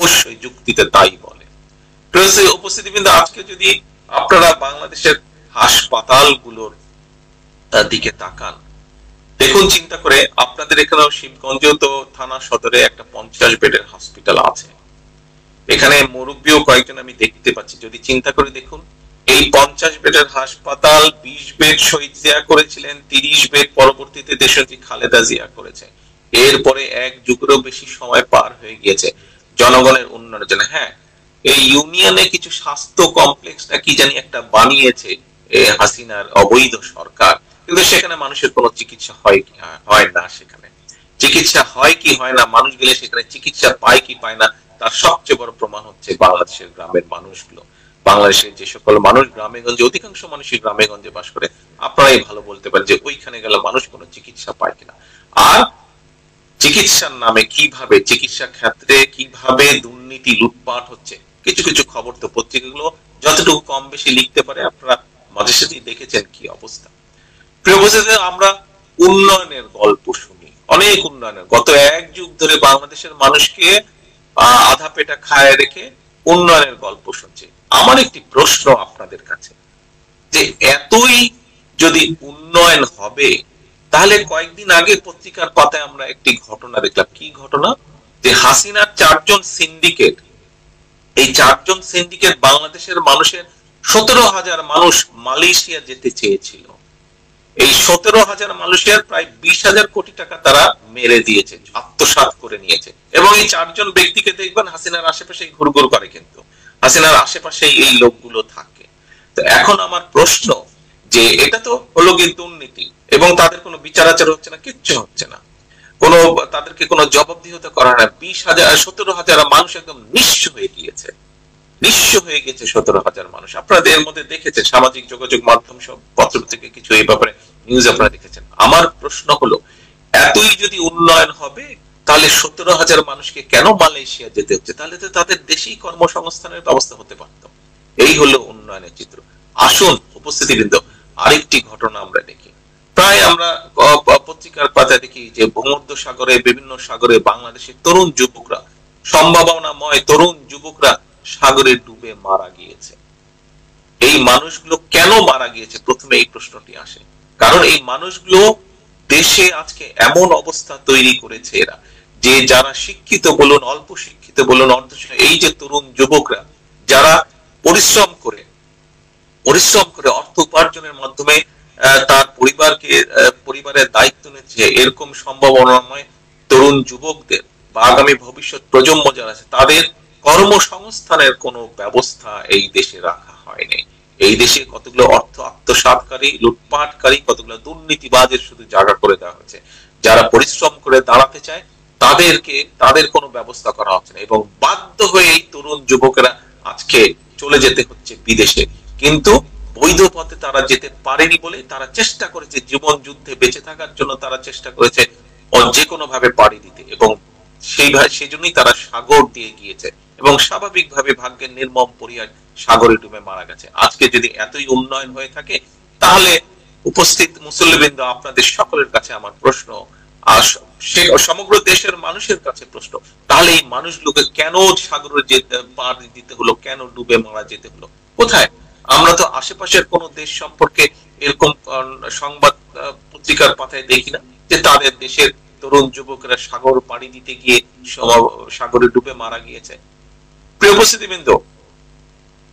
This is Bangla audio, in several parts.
অবশ্যই যুক্তিতে তাই বলে। উপস্থিতি, কিন্তু আজকে যদি আপনারা বাংলাদেশের হাসপাতালগুলোর দিকে তাকান, দেখুন চিন্তা করে, আপনাদের এখানেও শিবগঞ্জেও তো থানা সদরে একটা 50 বেডের হসপিটাল আছে, এখানে মুরব্বীও কয়েকজন আমি দেখতে পাচ্ছি। যদি চিন্তা করে দেখুন, এই 50 বেডের হাসপাতাল 20 বেড শহীদ জিয়া করেছিলেন, 30 বেড পরবর্তীতে দেশনেত্রী খালেদা জিয়া করেছে। এরপরে এক যুগেরও বেশি সময় পার হয়ে গিয়েছে জনগণের উন্নয়নের জন্য। হ্যাঁ, এই ইউনিয়নে কিছু স্বাস্থ্য কমপ্লেক্সটা কি জানি একটা বানিয়েছে হাসিনার অবৈধ সরকার, কিন্তু সেখানে মানুষের কোনো চিকিৎসা হয় কি হয় না, সেখানে চিকিৎসা হয় কি হয় না, মানুষ গেলে সেখানে চিকিৎসা পায় কি পায় না, তার সবচেয়ে বড় প্রমাণ হচ্ছে বাংলাদেশের গ্রামের মানুষগুলো। বাংলাদেশের যে সকল মানুষ গ্রামে গঞ্জে, অধিকাংশ মানুষই গ্রামে গঞ্জে বাস করে, আপনারাই ভালো বলতে পারেন যে ওইখানে গেলে মানুষ কোনো চিকিৎসা পায় কিনা। আর চিকিৎসার নামে কিভাবে, চিকিৎসা ক্ষেত্রে কিভাবে দুর্নীতি লুটপাট হচ্ছে, কিছু কিছু খবর তো পত্রিকাগুলো যতটুকু কম বেশি লিখতে পারে, আপনারা মাঝে সাথে দেখেছেন কি অবস্থা। প্রিয় বন্ধুদের, আমরা উন্নয়নের গল্প শুনি, অনেক উন্নয়নের, গত এক যুগ ধরে বাংলাদেশের মানুষকে আধা পেটা খায় রেখে উন্নয়নের গল্প শুনছি। আমার একটি প্রশ্ন আপনাদের কাছে, যে এতই যদি উন্নয়ন হবে, তাহলে কয়েকদিন আগে পত্রিকার পাতায় আমরা একটি ঘটনা দেখলাম। কি ঘটনা? যে হাসিনার 4 জন সিন্ডিকেট, এই 4 জন সিন্ডিকেট বাংলাদেশের মানুষের 17,000 মানুষ মালয়েশিয়া যেতে চেয়েছিল। এই 17,000 মানুষের প্রায় 20,000 কোটি টাকা তারা মেরে দিয়েছে, আত্মসাৎ করে নিয়েছে। এবং এই 4 জন ব্যক্তিকে দেখবেন হাসিনার আশেপাশে ঘুরঘুর করে, কিন্তু হাসিনার আশেপাশে এই লোকগুলো থাকে। তো এখন আমার প্রশ্ন, যে এটা তো হলো কিন্তু দুর্নীতি, এবং তাদের কোনো বিচার আচার হচ্ছে না, কিচ্ছু হচ্ছে না, কোনো তাদেরকে কোনো জবাবদিহিতা করা না। 17,000 মানুষ একদম নিঃস্ব হয়ে গিয়েছে, নিঃস্ব হয়ে গেছে 17,000 মানুষ। আপনাদের এর মধ্যে দেখেছেন, সামাজিক যোগাযোগ মাধ্যম সব পত্র থেকে কিছু এই ব্যাপারে নিউজ আপনারা দেখেছেন। আমার প্রশ্ন হলো, এতই যদি উন্নয়ন হবে, তাহলে 17,000 মানুষকে কেন মালয়েশিয়া যেতে হচ্ছে? তাহলে তো তাদের দেশেই কর্মসংস্থানের ব্যবস্থা হতে পারত। এই হলো উন্নয়নের চিত্র। আসুন উপস্থিতিবৃন্দ, আরেকটি ঘটনা আমরা দেখি। প্রায় আমরা পত্রিকার পাতায় দেখি যে ভূমধ্য সাগরে, বিভিন্ন সাগরে বাংলাদেশের তরুণ যুবকরা, সম্ভাবনাময় তরুণ যুবকরা সাগরে ডুবে মারা গিয়েছে। এই মানুষগুলো কেন মারা গিয়েছে? প্রথমে এই প্রশ্নটি আসে। কারণ এই মানুষগুলো দেশে আজকে এমন অবস্থা তৈরি করেছে এরা, যে যারা শিক্ষিত বলুন, অল্প শিক্ষিত বলুন, এই যে তরুণ যুবকরা যারা পরিশ্রম করে অর্থ উপার্জনের মাধ্যমে তার পরিবারের দায়িত্ব নিচ্ছে, এরকম সম্ভাবনাময় তরুণ যুবকদের বা আগামী ভবিষ্যৎ প্রজন্ম যারা আছে, তাদের কর্মসংস্থানের কোনো ব্যবস্থা এই দেশে রাখা হয়নি। এই দেশে কতগুলো অর্থ আত্মসাৎকারী, লুটপাটকারী, কতগুলো দুর্নীতিবাজের শুধু জায়গা করে দেওয়া হচ্ছে। যারা পরিশ্রম করে দাঁড়াতে চায় তাদের কোনো ব্যবস্থা করা হচ্ছে না, এবং বাধ্য হয়ে এই তরুণ যুবকেরা আজকে চলে যেতে হচ্ছে বিদেশে। কিন্তু বৈধ পথে তারা যেতে পারেনি বলে তারা চেষ্টা করেছে, জীবন যুদ্ধে বেঁচে থাকার জন্য তারা চেষ্টা করেছে যে কোনো ভাবে পাড়ি দিতে, এবং সেই জন্যই তারা সাগর দিয়ে গিয়েছে, এবং স্বাভাবিকভাবে ভাগ্যের নির্মম পরিহার সাগরে ডুবে মারা গেছে। আজকে যদি এতই উন্নয়ন হয়ে থাকে, তাহলে উপস্থিত মুসল্লিবৃন্দ, আপনাদের সকলের কাছে আমার প্রশ্ন, আর সমগ্র দেশের মানুষের কাছে প্রশ্ন, তাহলে এই মানুষগুলোকে কেন সাগরে যেতে পাড়ি দিতে হলো, কেন ডুবে মারা যেতে হলো? কোথায়? আমরা তো আশেপাশের কোন দেশ সম্পর্কে এরকম সংবাদ পত্রিকার পাতায় দেখি না যে তাদের দেশের তরুণ যুবকেরা সাগর পাড়ি দিতে গিয়ে সাগরে ডুবে মারা গিয়েছে। প্রিয় উপস্থিতিবৃন্দ,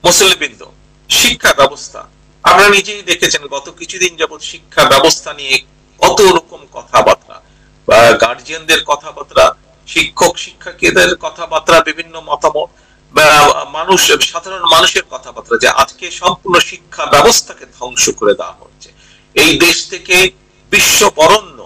মুসল্লিবৃন্দ, শিক্ষা ব্যবস্থা আপনারা নিজেই দেখেছেন, গত কিছুদিন যাবৎ শিক্ষা ব্যবস্থা নিয়ে কত রকম কথাবার্তা, গার্জিয়ানদের কথাবার্তা, শিক্ষক শিক্ষার্থীদের কথাবার্তা, বিভিন্ন মতামত, সাধারণ মানুষের কথাবার্তা, যে আজকে সম্পূর্ণ শিক্ষা ব্যবস্থাকে ধ্বংস করে দেওয়া হচ্ছে। এই দেশ থেকে বিশ্ব বরণ্য,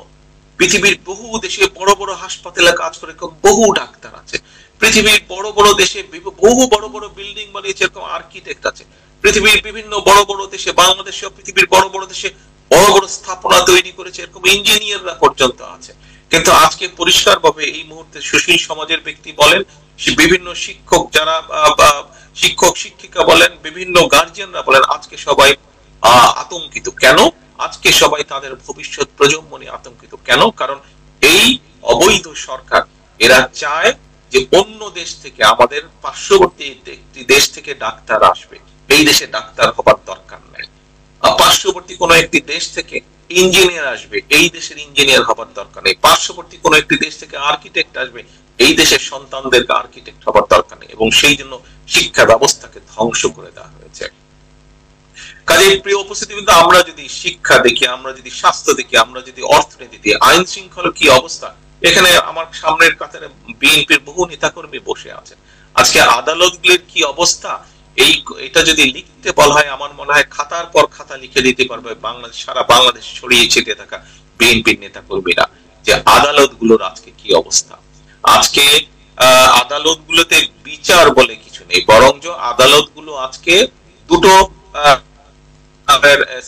পৃথিবীর বহু দেশে বড় বড় হাসপাতালে কাজ করে বহু ডাক্তার আছে, পৃথিবীর বড় বড় দেশে বহু বড় বড় বিল্ডিং বানিয়েছে এরকম আর্কিটেক্ট আছে, পৃথিবীর বিভিন্ন বড় বড় দেশে, বাংলাদেশেও পৃথিবীর বড় বড় দেশে বড় বড় স্থাপনা তৈরি করেছে, এরকম ইঞ্জিনিয়াররা পর্যন্ত আছে। কিন্তু আজকে পরিষ্কার ভাবে এই মুহূর্তে সুশীল সমাজের ব্যক্তি বলেন, বিভিন্ন শিক্ষক যারা শিক্ষক শিক্ষিকা বলেন, বিভিন্ন গার্জিয়ানরা বলেন, আজকে সবাই আতঙ্কিত। কেন? আজকে সবাই তাদের ভবিষ্যৎ প্রজন্ম নিয়ে আতঙ্কিত। কেন? কারণ এই অবৈধ সরকার, এরা চায় যে অন্য দেশ থেকে, আমাদের পার্শ্ববর্তী একটি দেশ থেকে ডাক্তার আসবে, এই দেশে ডাক্তার হবার দরকার নাই। পার্শ্ববর্তী কোন একটি দেশ থেকে ইঞ্জিনিয়ার আসবে, এই দেশের ইঞ্জিনিয়ার হবার দরকার নেই। পার্শ্ববর্তী কোন একটি দেশ থেকে আর্কিটেক্ট আসবে, এই দেশের সন্তানদেরকে আর্কিটেক্ট হবার দরকার নেই। এবং সেই জন্য শিক্ষা ব্যবস্থাকে ধ্বংস করে দেওয়া হয়েছে। কাজে প্রিয় উপস্থিতি, কিন্তু আমরা যদি শিক্ষা দেখি, আমরা যদি স্বাস্থ্য দেখি, আমরা যদি অর্থনীতি দেখি, আইন শৃঙ্খলা কি অবস্থা, এখানে আমার সামনের কাতারে বিএনপির বহু নেতাকর্মী বসে আছেন। আজকে আদালতগুলির কি অবস্থা, এটা যদি লিখতে বলা হয়, আমার মনে হয় খাতার পর খাতা লিখে দিতে পারবে বাংলাদেশ, সারা বাংলাদেশ ছড়িয়ে ছিটিয়ে থাকা বিএনপির নেতাকর্মীরা, যে আদালতগুলোর আজকে কি অবস্থা। আজকে আদালতগুলোতে বিচার বলে কিছু নেই, বরং আদালতগুলো আজকে দুটো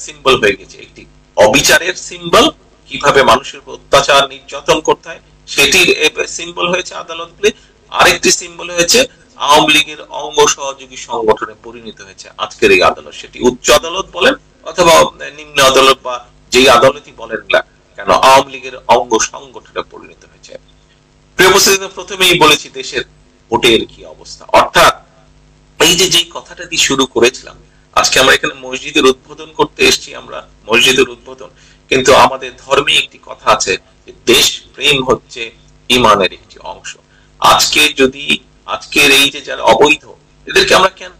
সিম্বল হয়ে গেছে। একটি অবিচারের সিম্বল, কিভাবে মানুষের অত্যাচার নির্যাতন করতে হয় সেটির সিম্বল হয়েছে আদালতগুলি। আরেকটি সিম্বল হয়েছে আওয়ামী লীগের অঙ্গ সহযোগী সংগঠনে পরিণত হয়েছে আজকের এই আদালত। সেটি উচ্চ আদালত বলেন অথবা নিম্ন আদালত বা যেই আদালতই বলেন না কেন, আওয়ামী লীগের অঙ্গ সংগঠনে পরিণত হয়েছে। প্রিয় উপস্থিতি, প্রথমেই বলেছি দেশের ভোটের কি অবস্থা। অর্থাৎ এই যেই কথাটা দিয়ে শুরু করেছিলাম, আজকে আমরা এখানে মসজিদের উদ্বোধন করতে এসেছি, আমরা মসজিদের উদ্বোধন, কিন্তু আমাদের ধর্মে একটি কথা আছে যে দেশ প্রেম হচ্ছে ঈমানের একটি অংশ। আজকে যদি আজকের এই যে যারা অবৈধ, এদেরকে আমরা কেন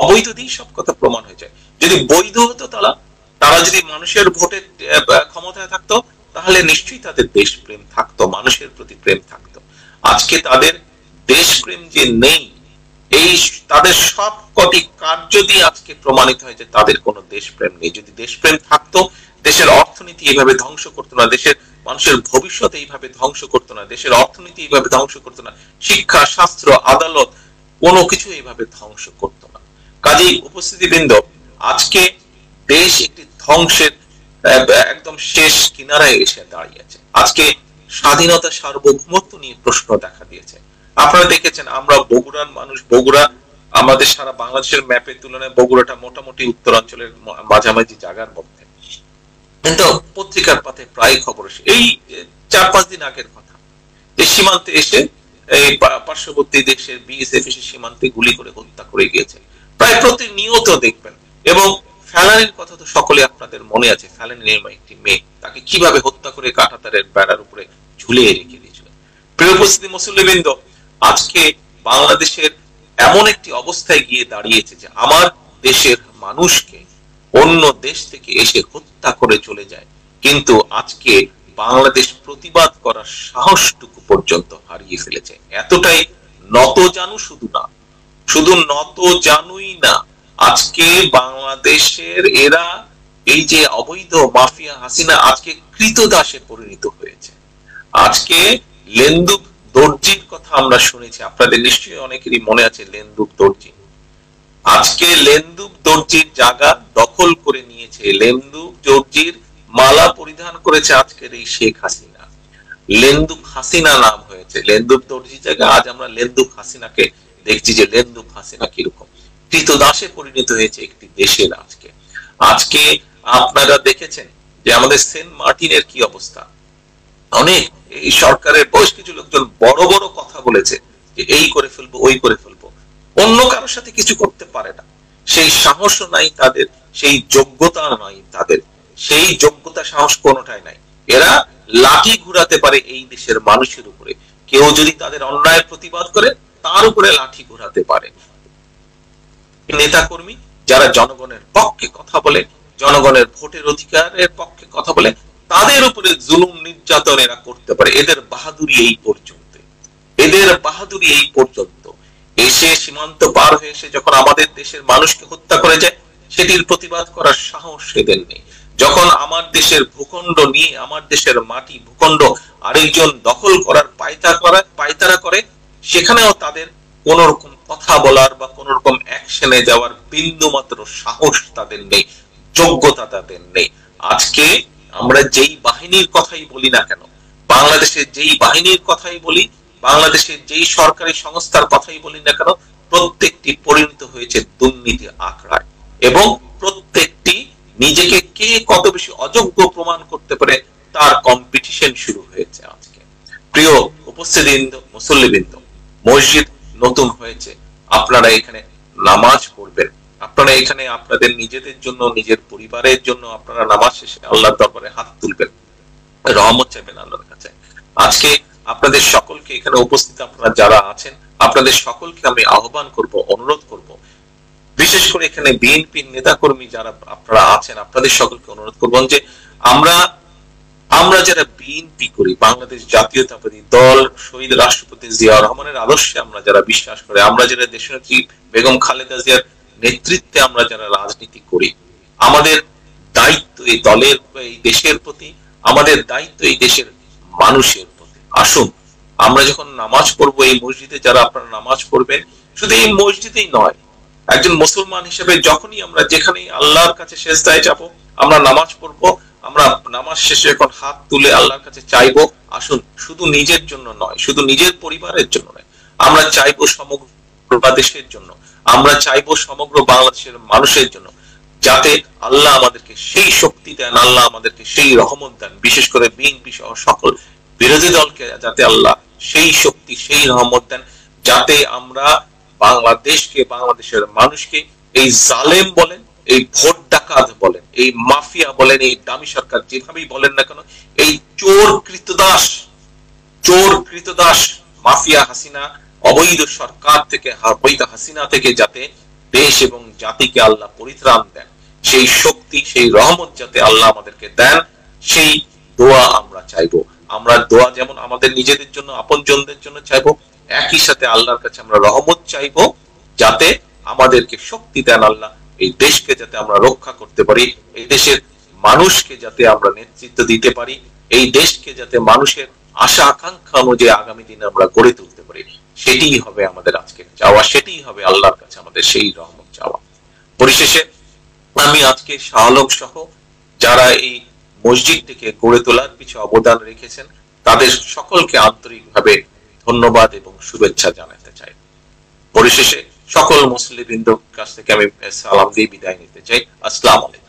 অবৈধ দিই, সব কথা প্রমাণ হয়ে যায়। যদি বৈধ হতো তারা যদি মানুষের ভোটের ক্ষমতায় থাকতো, তাহলে নিশ্চয়ই তাদের দেশ প্রেম থাকতো, মানুষের প্রতি প্রেম থাকতো। আজকে তাদের দেশ প্রেম যে নেই, এই তাদের সব কটি কার্য দিয়ে আজকে প্রমাণিত হয় যে তাদের কোনো দেশপ্রেম নেই। যদি দেশপ্রেম থাকতো, দেশের অর্থনীতি এইভাবে ধ্বংস করতো না, দেশের মানুষের ভবিষ্যৎ এইভাবে ধ্বংস করতো না, দেশের অর্থনীতি এইভাবে ধ্বংস করতো না, শিক্ষা, শাস্ত্র, আদালত কোনো কিছু এইভাবে ধ্বংস করতো না। কাজেই উপস্থিতিবৃন্দ, আজকে দেশ একটি ধ্বংসের একদম শেষ কিনারায় এসে দাঁড়িয়েছে। আজকে স্বাধীনতা, সার্বভৌমত্ব নিয়ে প্রশ্ন দেখা দিয়েছে। আপনারা দেখেছেন, আমরা বগুড়ার মানুষ, বগুড়া আমাদের সারা বাংলাদেশের ম্যাপের তুলনায় বগুড়াটা মোটামুটি উত্তরাঞ্চলের মাঝামাঝি জায়গার মধ্যে, কিন্তু পত্রিকার পাতে প্রায় খবর আসে। এই 4-5 দিন আগের কথা, এই সীমান্তে এসে এই পার্শ্ববর্তী দেশের বিএসএফ এসে সীমান্তে গুলি করে হত্যা করে গিয়েছে, প্রায় প্রতিনিয়ত দেখবেন। এবং ফেলানির কথা তো সকলে আপনাদের মনে আছে, ফেলানির একটি মেয়ে, তাকে কিভাবে হত্যা করে কাঁটাতারের বেড়ার উপরে ঝুলিয়ে রেখে দিয়েছিল। প্রিয় উপস্থিতি মুসল্লিবৃন্দ, আজকে বাংলাদেশের এমন একটি অবস্থায় গিয়ে দাঁড়িয়েছে যে আমার দেশের মানুষকে অন্য দেশ থেকে এসে হত্যা করে চলে যায়, কিন্তু আজকে বাংলাদেশ প্রতিবাদ করার সাহসটুকু পর্যন্ত হারিয়ে ফেলেছে। এতটাই নত জানু, শুধু নত জানুই না, আজকে বাংলাদেশের এরা এই যে অবৈধ মাফিয়া হাসিনা আজকে কৃতদাসে পরিণত হয়েছে। আজকে লেন্দুক দর্জির কথা আমরা শুনেছি, আপনাদের নিশ্চয়ই অনেকেরই মনে আছে লেন্দুক দর্জি। আজকে লেন্দুক দর্জির জায়গা দখল করে নিয়েছে, লেন্দুক দর্জির মালা পরিধান করেছে আজকের এই শেখ হাসিনা। লেন্দুক হাসিনা নাম হয়েছে, লেন্দুক দর্জির জায়গা আজ আমরা লেন্দুক হাসিনাকে দেখছি যে লেন্দুক হাসিনা কিরকম কৃতদাসে পরিণত হয়েছে একটি দেশের। আজকে আপনারা দেখেছেন যে আমাদের সেন্ট মার্টিনের কি অবস্থা। অনেক এই সরকারের বেশ কিছু লোকজন বড় বড় কথা বলেছে যে এই করে ফেলবো, ওই করে ফেলবো, অন্য কারোর সাথে কিছু করতে পারে না, সেই সাহসও নাই তাদের, সেই যোগ্যতা নাই তাদের, সেই যোগ্যতা সাহস কোনোটাই নাই। এরা লাঠি ঘুরাতে পারে এই দেশের মানুষের উপরে, কেউ যদি তাদের অন্যায় প্রতিবাদ করে তার উপরে লাঠি ঘুরাতে পারে। নেতা কর্মী যারা জনগণের পক্ষে কথা বলে, জনগণের ভোটের অধিকারের পক্ষে কথা বলে, তাদের উপরে জুলুম নির্যাতন এরা করতে পারে। এদের বাহাদুরি এই পর্যন্ত, এদের বাহাদুরি এই পর্যন্ত। এসে সীমান্ত পার হয়ে এসে যখন আমাদের দেশের মানুষকে হত্যা করে যায়, সেটির প্রতিবাদ করার সাহস এদের নেই। যখন আমার দেশের ভূখণ্ড নিয়ে, আমার দেশের মাটি ভূখণ্ড আরেকজন দখল করার পায়তারা করে, সেখানেও তাদের কোন রকম কথা বলার বা কোন রকম অ্যাকশনে যাওয়ার বিন্দু মাত্র সাহস তাদের নেই, যোগ্যতা তাদের নেই। আজকে আমরা যেই বাহিনীর কথাই বলি না কেন, বাংলাদেশের যেই বাহিনীর কথাই বলি, বাংলাদেশের যেই সরকারি সংস্থার কথাই বলি না কেন, প্রত্যেকটি পরিণত হয়েছে দুর্নীতি আখড়ায়, এবং প্রত্যেকটি নিজেকে কে কত বেশি অযোগ্য প্রমাণ করতে পারে তার কম্পিটিশন শুরু হয়েছে আজকে। প্রিয় উপস্থিতিবৃন্দ, মুসল্লিবৃন্দ, মসজিদ নতুন হয়েছে, আপনারা এখানে নামাজ পড়বেন, আপনারা এখানে আপনাদের নিজেদের জন্য, নিজের পরিবারের জন্য আপনারা নামাজ শেষে আল্লাহর দরবারে হাত তুলবেন, রহমত চাইবেন আল্লাহর কাছে। আজকে আপনাদের সকলকে, এখানে উপস্থিত আপনারা যারা আছেন, আপনাদের সকলকে আমি আহ্বান করব, অনুরোধ করব, বিশেষ করে এখানে বিএনপির নেতা কর্মী যারা আপনারা আছেন, আপনাদের সকলকে অনুরোধ করবেন যে আমরা যারা বিএনপি করি, বাংলাদেশ জাতীয়তাবাদী দল, শহীদ রাষ্ট্রপতি জিয়াউর রহমানের আদর্শে আমরা যারা বিশ্বাস করি, আমরা যারা দেশনেত্রী বেগম খালেদা জিয়ার নেতৃত্বে আমরা যারা রাজনীতি করি, আমাদের দায়িত্ব এই দলের, এই দেশের প্রতি, আমাদের দায়িত্ব এই দেশের মানুষের প্রতি। আসুন আমরা যখন নামাজ পড়বো, এই মসজিদে যারা আপনারা নামাজ পড়বেন, শুধু এই মসজিদেই নয়, একজন মুসলমান হিসেবে যখনই আমরা যেখানেই আল্লাহর কাছে সেজদায় যাব, আমরা নামাজ পড়বো, আমরা নামাজ শেষে এখন হাত তুলে আল্লাহর কাছে চাইবো, আসুন শুধু নিজের জন্য নয়, শুধু নিজের পরিবারের জন্য নয়, আমরা চাইবো সমগ্র দেশের জন্য, আমরা চাইবো সমগ্র বাংলাদেশের মানুষের জন্য, যাতে আল্লাহ আমাদেরকে সেই শক্তি দেন, আল্লাহ আমাদেরকে সেই রহমত দেন, বিশেষ করে বিএনপি সহ সকল বিরোধী দলকে যাতে আল্লাহ সেই শক্তি, সেই রহমত দেন, যাতে আমরা বাংলাদেশকে, বাংলাদেশের মানুষকে এই জালেম বলেন, এই ভোট ডাকাত বলেন, এই মাফিয়া বলেন, এই দামি সরকার যেভাবেই বলেন না কেন, এই চোর কৃতদাস মাফিয়া হাসিনা, অবৈধ সরকার থেকে, অবৈধ হাসিনা থেকে যাতে দেশ এবং জাতিকে আল্লাহ পরিত্রাণ দেন, সেই শক্তি, সেই রহমত যাতে আল্লাহ আমাদেরকে দেন, সেই দোয়া আমরা চাইবো। আমরা দোয়া যেমন আমাদের নিজেদের জন্য, আপনজনদের জন্য চাইবো, একই সাথে আল্লাহর কাছে আমরা রহমত চাইবো, যাতে আমাদেরকে শক্তি দেন আল্লাহ, এই দেশকে যাতে আমরা রক্ষা করতে পারি, এই দেশের মানুষকে যাতে আমরা নেতৃত্ব দিতে পারি, এই দেশকে যাতে মানুষের আশা আকাঙ্ক্ষা অনুযায়ী আগামী দিনে আমরা গড়ে তুলতে পারি, সেটাই হবে আমাদের আজকের চাওয়া, সেটাই হবে আল্লাহর কাছে আমাদের সেই রহমত চাওয়া। পরিশেষে আমি আজকে শাহ আলম সহ যারা এই মসজিদটিকে গড়ে তোলার পিছনে অবদান রেখেছেন, তাদের সকলকে আন্তরিকভাবে ধন্যবাদ এবং শুভেচ্ছা জানাতে চাই। পরিশেষে সকল মুসলিমবৃন্দর কাছ থেকে আমি সালাম দিয়ে বিদায় নিতে চাই। আসসালামু আলাইকুম।